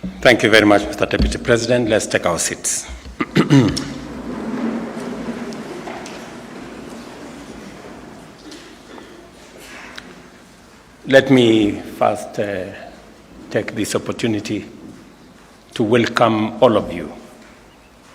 Thank you very much, Mr. Deputy President. Let's take our seats. Let me first take this opportunity to welcome all of you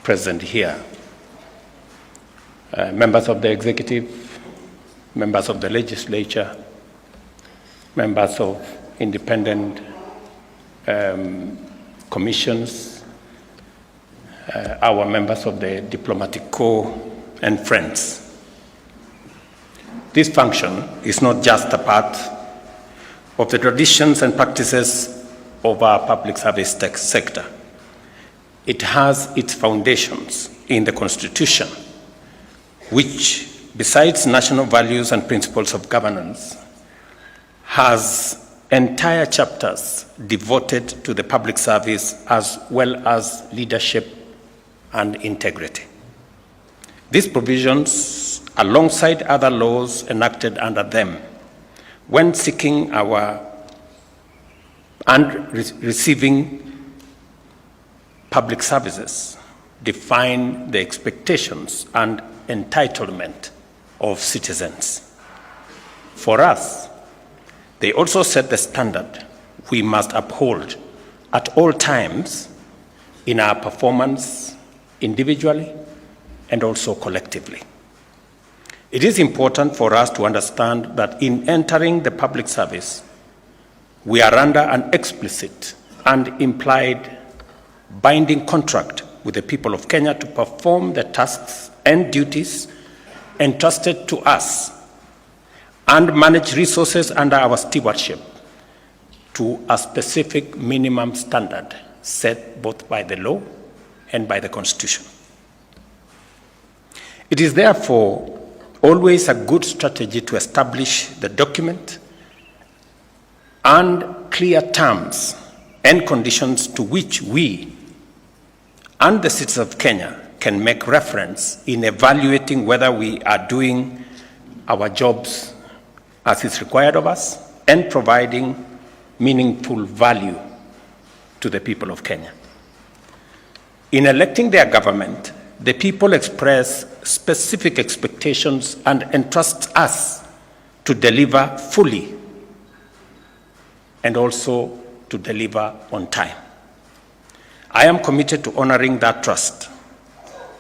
present here, members of the executive, members of the legislature, members of independent commissions, our members of the diplomatic corps, and friends. This function is not just a part of the traditions and practices of our public service sector. It has its foundations in the Constitution, which, besides national values and principles of governance, has entire chapters devoted to the public service as well as leadership and integrity. These provisions, alongside other laws enacted under them, when seeking and receiving public services, define the expectations and entitlement of citizens. For us, they also set the standard we must uphold at all times in our performance individually and also collectively. It is important for us to understand that in entering the public service, we are under an explicit and implied binding contract with the people of Kenya to perform the tasks and duties entrusted to us and manage resources under our stewardship to a specific minimum standard set both by the law and by the Constitution. It is therefore always a good strategy to establish the document and clear terms and conditions to which we and the citizens of Kenya can make reference in evaluating whether we are doing our jobs as is required of us and providing meaningful value to the people of Kenya. In electing their government, the people express specific expectations and entrust us to deliver fully and also to deliver on time. I am committed to honoring that trust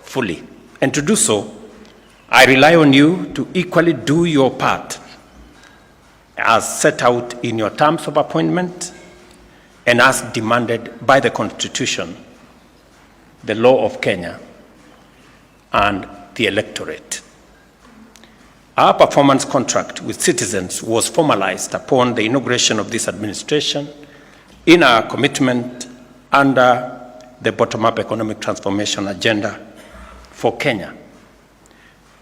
fully, and to do so, I rely on you to equally do your part as set out in your terms of appointment and as demanded by the Constitution, the law of Kenya, and the electorate. Our performance contract with citizens was formalized upon the inauguration of this administration in our commitment under the bottom-up economic transformation agenda for Kenya.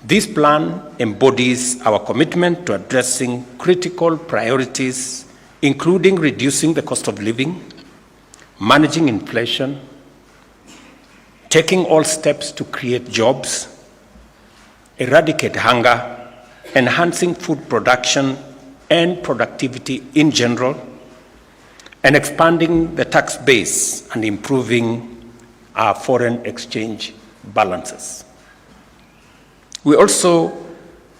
This plan embodies our commitment to addressing critical priorities, including reducing the cost of living, managing inflation, taking all steps to create jobs, eradicate hunger, enhancing food production and productivity in general, and expanding the tax base and improving our foreign exchange balances. We also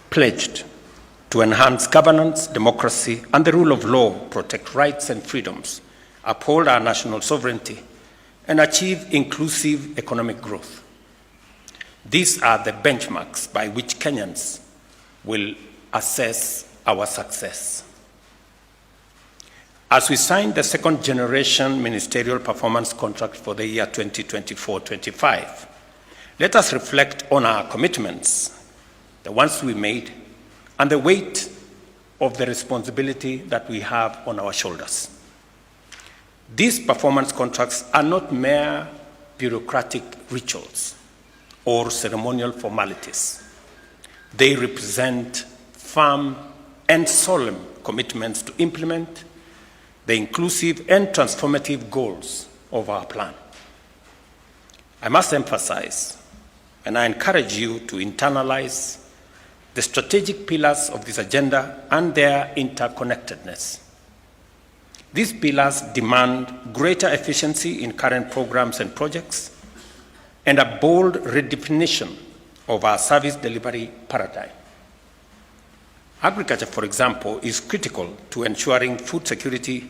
pledged to enhance governance, democracy, and the rule of law, protect rights and freedoms, uphold our national sovereignty, and achieve inclusive economic growth. These are the benchmarks by which Kenyans will assess our success. As we sign the second generation ministerial performance contract for the year 2024-25, let us reflect on our commitments, the ones we made, and the weight of the responsibility that we have on our shoulders. These performance contracts are not mere bureaucratic rituals or ceremonial formalities. They represent firm and solemn commitments to implement the inclusive and transformative goals of our plan. I must emphasize, and I encourage you to internalize the strategic pillars of this agenda and their interconnectedness. These pillars demand greater efficiency in current programs and projects and a bold redefinition of our service delivery paradigm. Agriculture, for example, is critical to ensuring food security,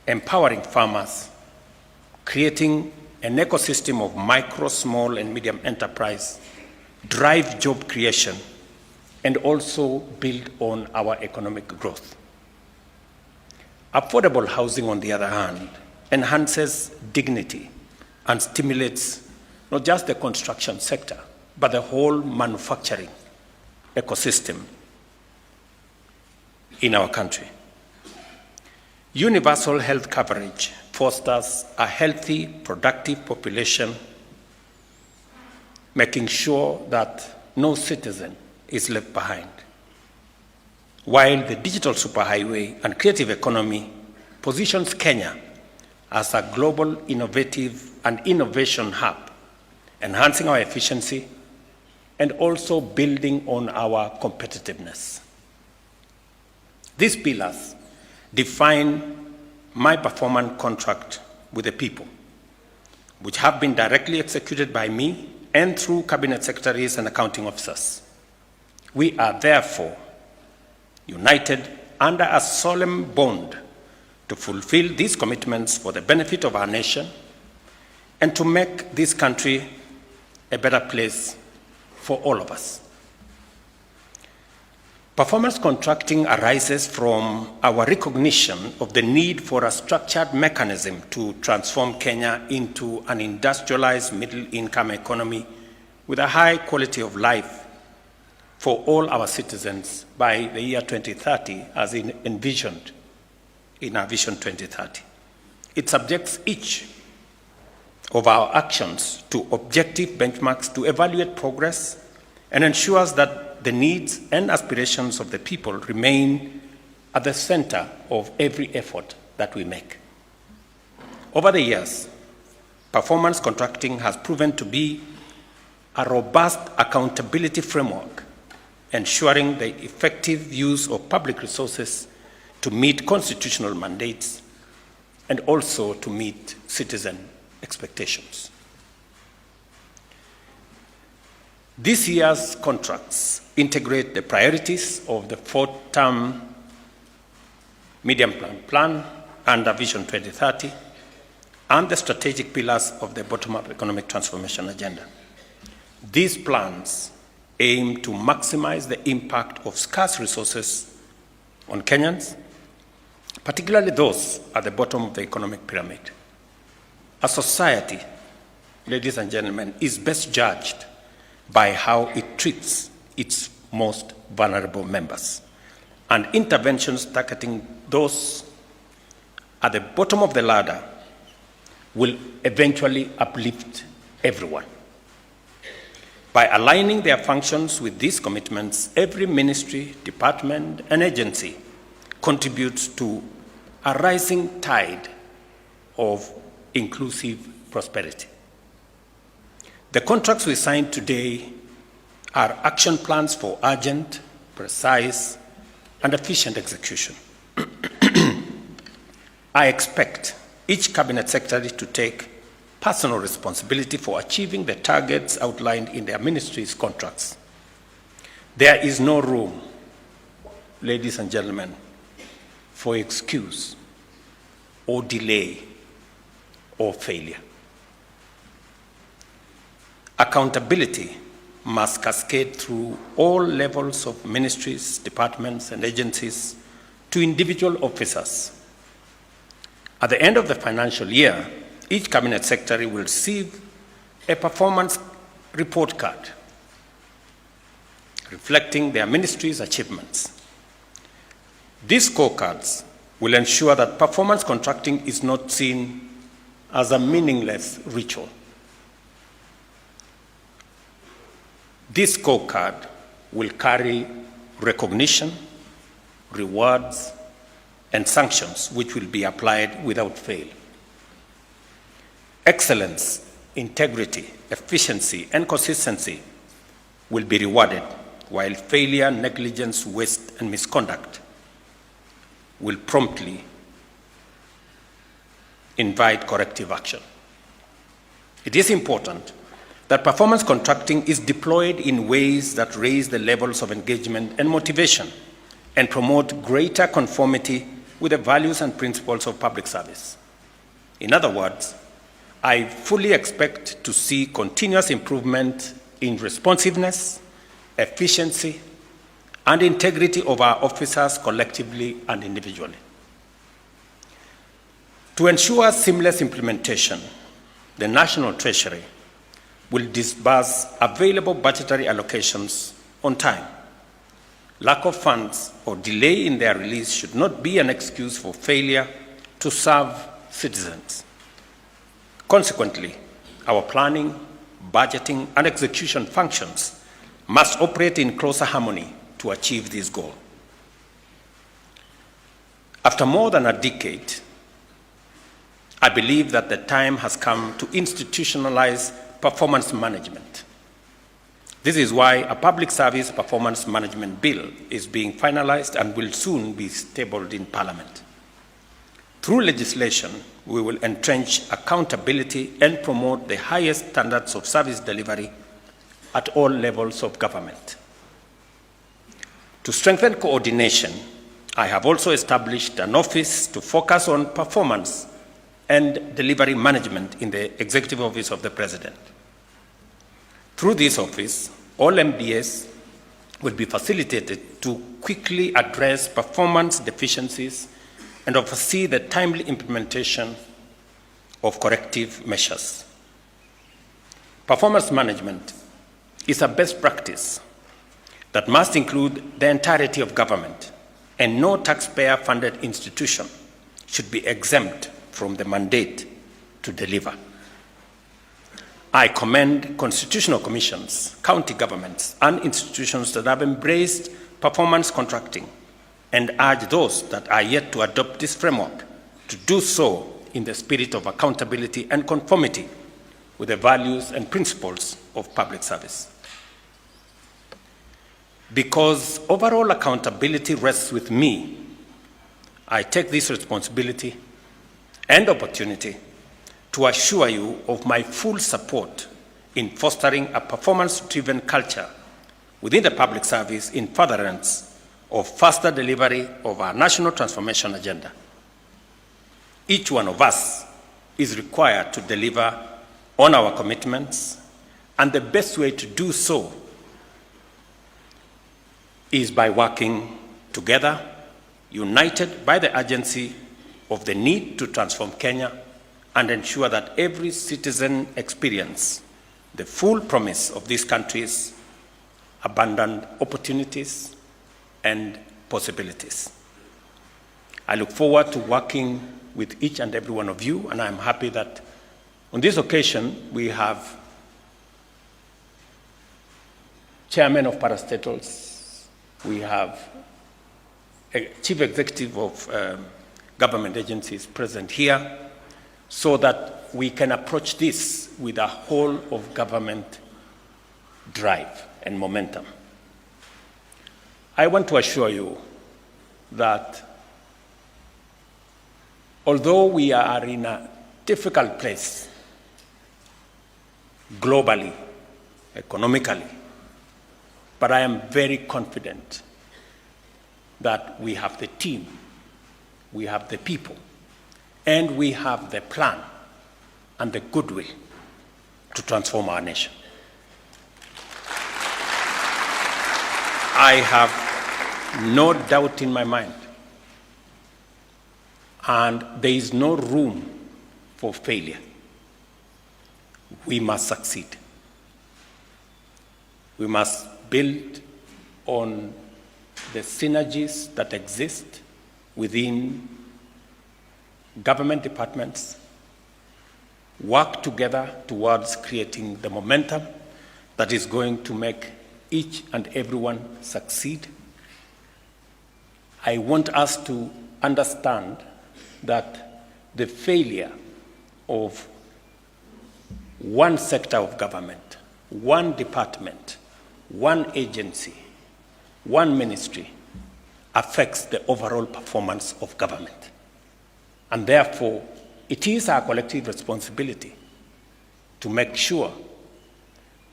empowering farmers, creating an ecosystem of micro, small, and medium enterprise, drive job creation, and also build on our economic growth. Affordable housing, on the other hand, enhances dignity and stimulates not just the construction sector, but the whole manufacturing ecosystem in our country. Universal health coverage fosters a healthy, productive population, making sure that no citizen is left behind. While the digital superhighway and creative economy positions Kenya as a global innovative and innovation hub, enhancing our efficiency and also building on our competitiveness. These pillars define my performance contract with the people, which have been directly executed by me and through cabinet secretaries and accounting officers. We are therefore united under a solemn bond to fulfill these commitments for the benefit of our nation and to make this country a better place for all of us. Performance contracting arises from our recognition of the need for a structured mechanism to transform Kenya into an industrialized middle-income economy with a high quality of life for all our citizens by the year 2030, as envisioned in our Vision 2030. It subjects each of our actions to objective benchmarks to evaluate progress and ensures that the needs and aspirations of the people remain at the center of every effort that we make. Over the years, performance contracting has proven to be a robust accountability framework, ensuring the effective use of public resources to meet constitutional mandates and also to meet citizen expectations. This year's contracts integrate the priorities of the fourth-term medium-term plan under Vision 2030 and the strategic pillars of the bottom-up economic transformation agenda. These plans aim to maximize the impact of scarce resources on Kenyans, particularly those at the bottom of the economic pyramid. A society, ladies and gentlemen, is best judged by how it treats its most vulnerable members. And interventions targeting those at the bottom of the ladder will eventually uplift everyone. By aligning their functions with these commitments, every ministry, department, and agency contributes to a rising tide of inclusive prosperity. The contracts we signed today are action plans for urgent, precise, and efficient execution. I expect each cabinet secretary to take personal responsibility for achieving the targets outlined in their ministry's contracts. There is no room, ladies and gentlemen, for excuse or delay or failure. Accountability must cascade through all levels of ministries, departments, and agencies to individual officers. At the end of the financial year, each cabinet secretary will receive a performance report card reflecting their ministry's achievements. These scorecards will ensure that performance contracting is not seen as a meaningless ritual. This scorecard will carry recognition, rewards, and sanctions which will be applied without fail. Excellence, integrity, efficiency, and consistency will be rewarded, while failure, negligence, waste, and misconduct will promptly invite corrective action. It is important that performance contracting is deployed in ways that raise the levels of engagement and motivation and promote greater conformity with the values and principles of public service. In other words, I fully expect to see continuous improvement in responsiveness, efficiency, and integrity of our officers collectively and individually. To ensure seamless implementation, the National Treasury will disburse available budgetary allocations on time. Lack of funds or delay in their release should not be an excuse for failure to serve citizens. Consequently, our planning, budgeting, and execution functions must operate in closer harmony to achieve this goal. After more than a decade, I believe that the time has come to institutionalize performance management. This is why a public service performance management bill is being finalized and will soon be tabled in Parliament. Through legislation, we will entrench accountability and promote the highest standards of service delivery at all levels of government. To strengthen coordination, I have also established an office to focus on performance and delivery management in the Executive Office of the President. Through this office, all MDS will be facilitated to quickly address performance deficiencies and oversee the timely implementation of corrective measures. Performance management is a best practice that must include the entirety of government, and no taxpayer-funded institution should be exempt from the mandate to deliver. I commend constitutional commissions, county governments, and institutions that have embraced performance contracting and urge those that are yet to adopt this framework to do so in the spirit of accountability and conformity with the values and principles of public service. Because overall accountability rests with me, I take this responsibility and opportunity to assure you of my full support in fostering a performance-driven culture within the public service in furtherance of faster delivery of our national transformation agenda. Each one of us is required to deliver on our commitments, and the best way to do so is by working together, united by the urgency of the need to transform Kenya and ensure that every citizen experience the full promise of this country's abundant opportunities and possibilities. I look forward to working with each and every one of you, and I'm happy that on this occasion we have chairman of parastatals, we have a chief executive of government agencies present here, so that we can approach this with a whole of government drive and momentum. I want to assure you that although we are in a difficult place globally, economically, but I am very confident that we have the team, we have the people, and we have the plan and the goodwill to transform our nation. I have no doubt in my mind, and there is no room for failure. We must succeed. We must build on the synergies that exist within government departments, work together towards creating the momentum that is going to make each and everyone succeed. I want us to understand that the failure of one sector of government, one department, one agency, one ministry affects the overall performance of government. And therefore, it is our collective responsibility to make sure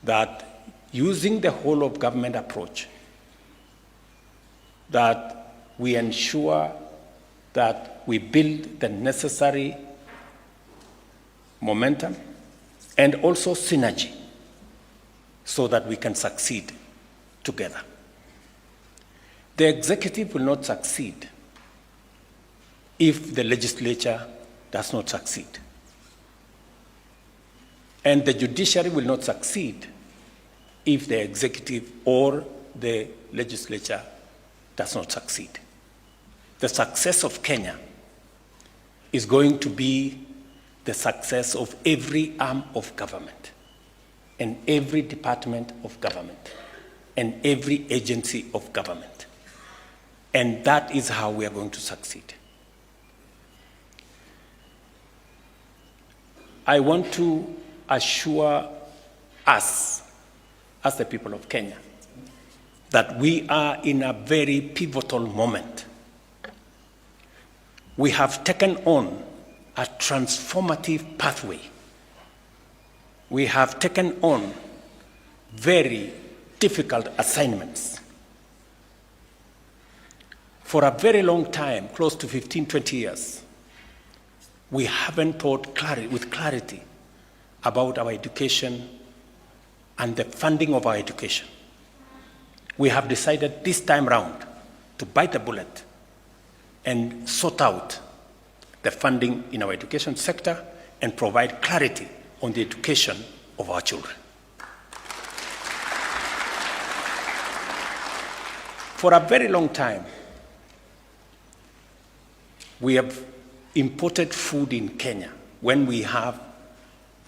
that using the whole of government approach, that we ensure that we build the necessary momentum and also synergy so that we can succeed together. The executive will not succeed if the legislature does not succeed. And the judiciary will not succeed if the executive or the legislature does not succeed. The success of Kenya is going to be the success of every arm of government and every department of government and every agency of government. And that is how we are going to succeed. I want to assure us, as the people of Kenya, that we are in a very pivotal moment. We have taken on a transformative pathway. We have taken on very difficult assignments. For a very long time, close to 15, 20 years, we haven't thought with clarity about our education and the funding of our education. We have decided this time round to bite the bullet and sort out the funding in our education sector and provide clarity on the education of our children. For a very long time, we have imported food in Kenya when we have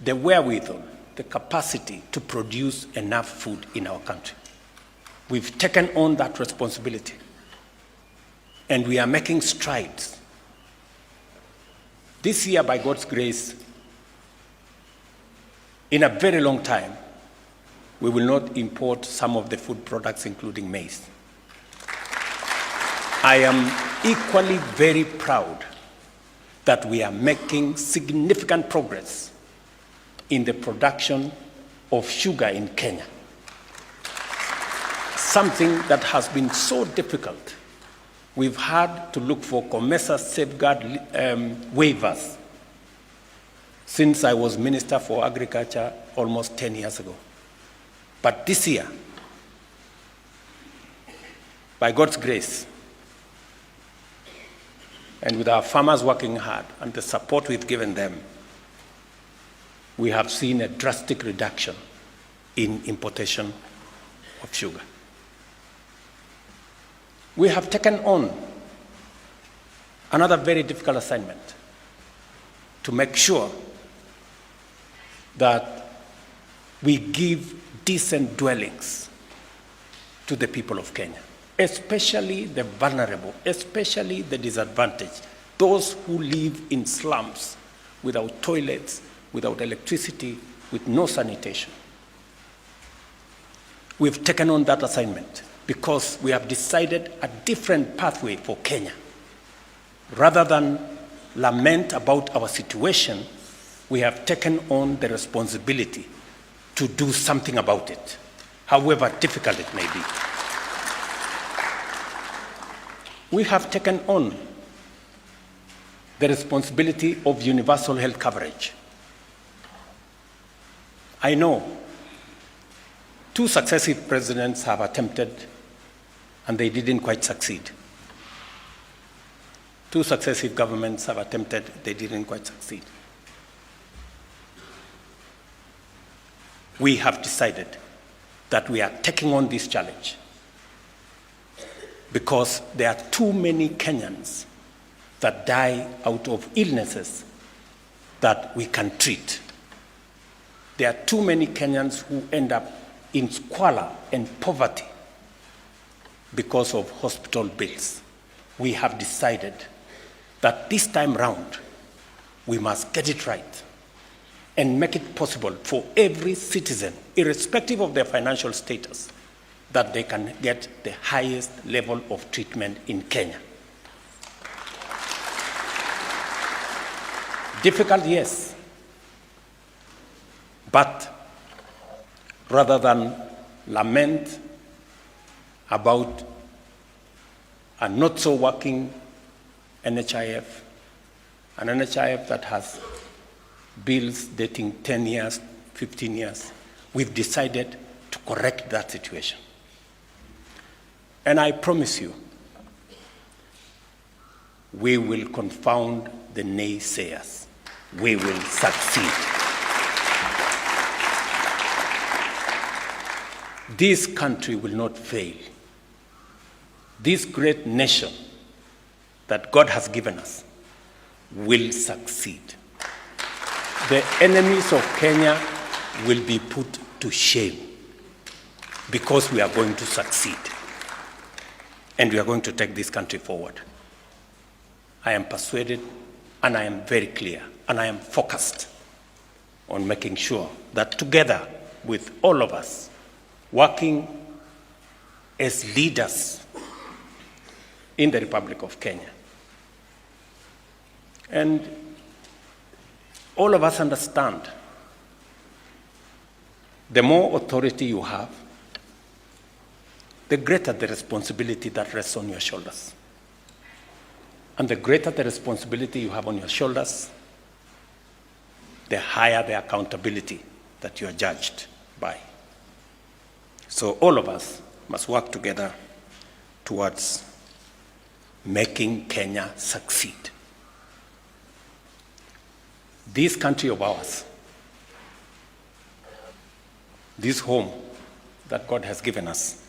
the wherewithal, the capacity to produce enough food in our country. We've taken on that responsibility, and we are making strides. This year, by God's grace, in a very long time, we will not import some of the food products, including maize. I am equally very proud that we are making significant progress in the production of sugar in Kenya. Something that has been so difficult. We've had to look for COMESA safeguard waivers since I was Minister for Agriculture almost 10 years ago. But this year, by God's grace, and with our farmers working hard and the support we've given them, we have seen a drastic reduction in importation of sugar. We have taken on another very difficult assignment to make sure that we give decent dwellings to the people of Kenya, especially the vulnerable, especially the disadvantaged, those who live in slums without toilets, without electricity, with no sanitation. We've taken on that assignment because we have decided a different pathway for Kenya. Rather than lament about our situation, we have taken on the responsibility to do something about it, however difficult it may be. We have taken on the responsibility of universal health coverage. I know 2 successive presidents have attempted and they didn't quite succeed. 2 successive governments have attempted, they didn't quite succeed. We have decided that we are taking on this challenge because there are too many Kenyans that die out of illnesses that we can treat. There are too many Kenyans who end up in squalor and poverty because of hospital bills. We have decided that this time round, we must get it right and make it possible for every citizen, irrespective of their financial status, that they can get the highest level of treatment in Kenya. Difficult, yes. But rather than lament about a not so working NHIF, an NHIF that has bills dating 10 years, 15 years, we've decided to correct that situation. And I promise you, we will confound the naysayers. We will succeed. This country will not fail. This great nation that God has given us will succeed. The enemies of Kenya will be put to shame because we are going to succeed. And we are going to take this country forward. I am persuaded, and I am very clear, and I am focused on making sure that together with all of us, working as leaders in the Republic of Kenya. And all of us understand the more authority you have, the greater the responsibility that rests on your shoulders. And the greater the responsibility you have on your shoulders, the higher the accountability that you are judged by. So all of us must work together towards making Kenya succeed. This country of ours, this home that God has given us,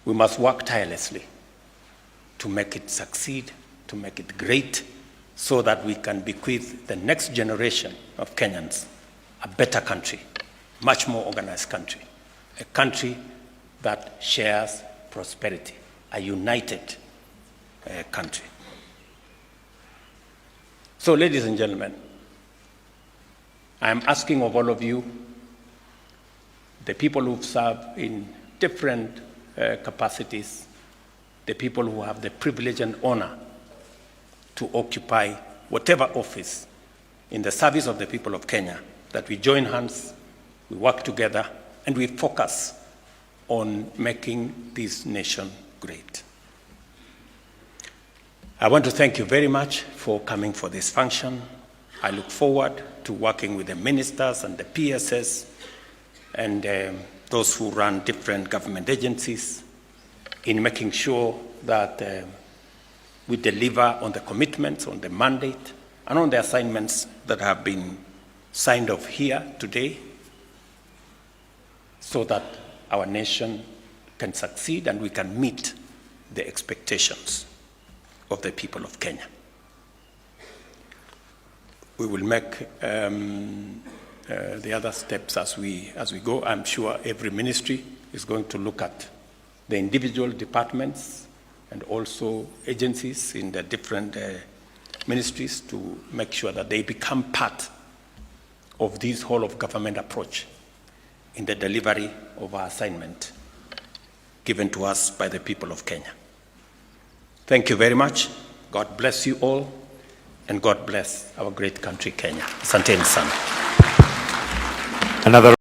we must work tirelessly to make it succeed, to make it great, so that we can bequeath the next generation of Kenyans a better country, much more organized country, a country that shares prosperity, a united country. So, ladies and gentlemen, I am asking of all of you, the people who serve in different capacities, the people who have the privilege and honor to occupy whatever office in the service of the people of Kenya, that we join hands, we work together, and we focus on making this nation great. I want to thank you very much for coming for this function. I look forward to working with the ministers and the PSS and those who run different government agencies in making sure that we deliver on the commitments, on the mandate, and on the assignments that have been signed off here today, so that our nation can succeed and we can meet the expectations of the people of Kenya. We will make the other steps as we go. I'm sure every ministry is going to look at the individual departments and also agencies in the different ministries to make sure that they become part of this whole of government approach in the delivery of our assignment given to us by the people of Kenya. Thank you very much. God bless you all, and God bless our great country, Kenya. Asanteni sana. Another